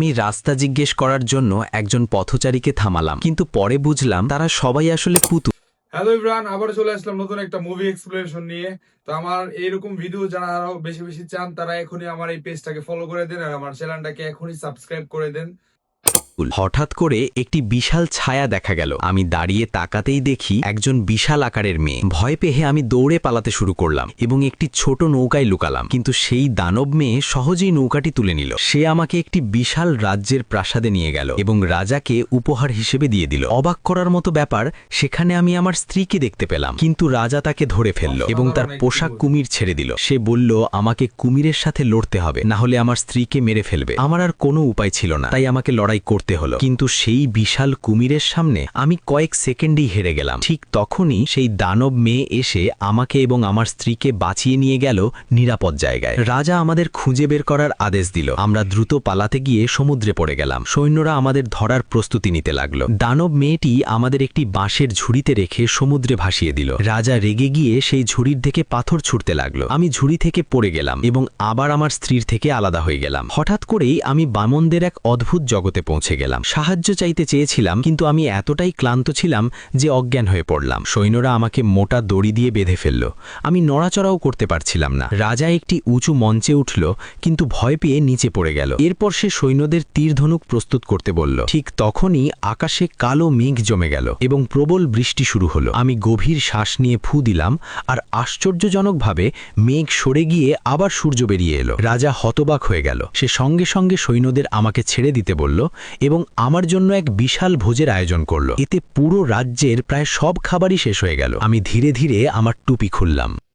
আমি রাস্তা জিজ্ঞেস করার জন্য একজন পথচারীকে থামালাম, কিন্তু পরে বুঝলাম তারা সবাই আসলে পুতুল। হ্যালো ইব্রান, আবার চলে আসলাম নতুন একটা মুভি এক্সপ্লেনেশন নিয়ে। তো আমার এইরকম ভিডিও যারা আরো বেশি বেশি চান তারা এখনই আমার এই পেজটাকে ফলো করে দেন আর আমার চ্যানেলটাকে এখনই সাবস্ক্রাইব করে দেন। হঠাৎ করে একটি বিশাল ছায়া দেখা গেল। আমি দাঁড়িয়ে তাকাতেই দেখি একজন বিশাল আকারের মেয়ে। ভয় পেয়ে আমি দৌড়ে পালাতে শুরু করলাম এবং একটি ছোট নৌকায় লুকালাম, কিন্তু সেই দানব মেয়ে সহজেই নৌকাটি তুলে নিল। সে আমাকে একটি বিশাল রাজ্যের প্রাসাদে নিয়ে গেল এবং রাজাকে উপহার হিসেবে দিয়ে দিল। অবাক করার মতো ব্যাপার, সেখানে আমি আমার স্ত্রীকে দেখতে পেলাম, কিন্তু রাজা তাকে ধরে ফেলল এবং তার পোশাক কুমির ছেড়ে দিল। সে বলল আমাকে কুমিরের সাথে লড়তে হবে, না হলে আমার স্ত্রীকে মেরে ফেলবে। আমার আর কোনো উপায় ছিল না, তাই আমাকে লড়াই করতে হলো। কিন্তু সেই বিশাল কুমিরের সামনে আমি কয়েক সেকেন্ডেই হেরে গেলাম। ঠিক তখনই সেই দানব মেয়ে এসে আমাকে এবং আমার স্ত্রীকে বাঁচিয়ে নিয়ে গেল নিরাপদ জায়গায়। রাজা আমাদের খুঁজে বের করার আদেশ দিল। আমরা দ্রুত পালাতে গিয়ে সমুদ্রে পড়ে গেলাম। সৈন্যরা আমাদের ধরার প্রস্তুতি নিতে লাগলো। দানব মেয়েটি আমাদের একটি বাঁশের ঝুড়িতে রেখে সমুদ্রে ভাসিয়ে দিল। রাজা রেগে গিয়ে সেই ঝুড়ির থেকে পাথর ছুঁড়তে লাগলো। আমি ঝুড়ি থেকে পড়ে গেলাম এবং আবার আমার স্ত্রীর থেকে আলাদা হয়ে গেলাম। হঠাৎ করেই আমি বামনদের এক অদ্ভুত জগতে পৌঁছে গেলাম। সাহায্য চাইতে চেয়েছিলাম, কিন্তু আমি এতটাই ক্লান্ত ছিলাম যে অজ্ঞান হয়ে পড়লাম। সৈন্যরা আমাকে মোটা দড়ি দিয়ে বেঁধে ফেলল। আমি নড়াচড়াও করতে পারছিলাম না। রাজা একটি উঁচু মঞ্চে উঠল, কিন্তু ভয় পেয়ে নিচে পড়ে গেল। এরপর সে সৈন্যদের তীরধনুক প্রস্তুত করতে বলল। ঠিক তখনই আকাশে কালো মেঘ জমে গেল এবং প্রবল বৃষ্টি শুরু হলো। আমি গভীর শ্বাস নিয়ে ফু দিলাম, আর আশ্চর্যজনকভাবে মেঘ সরে গিয়ে আবার সূর্য বেরিয়ে এলো। রাজা হতবাক হয়ে গেল। সে সঙ্গে সঙ্গে সৈন্যদের আমাকে ছেড়ে দিতে বলল এবং আমার জন্য এক বিশাল ভোজের আয়োজন করল। এতে পুরো রাজ্যের প্রায় সব খাবারই শেষ হয়ে গেল। আমি ধীরে ধীরে আমার টুপি খুললাম।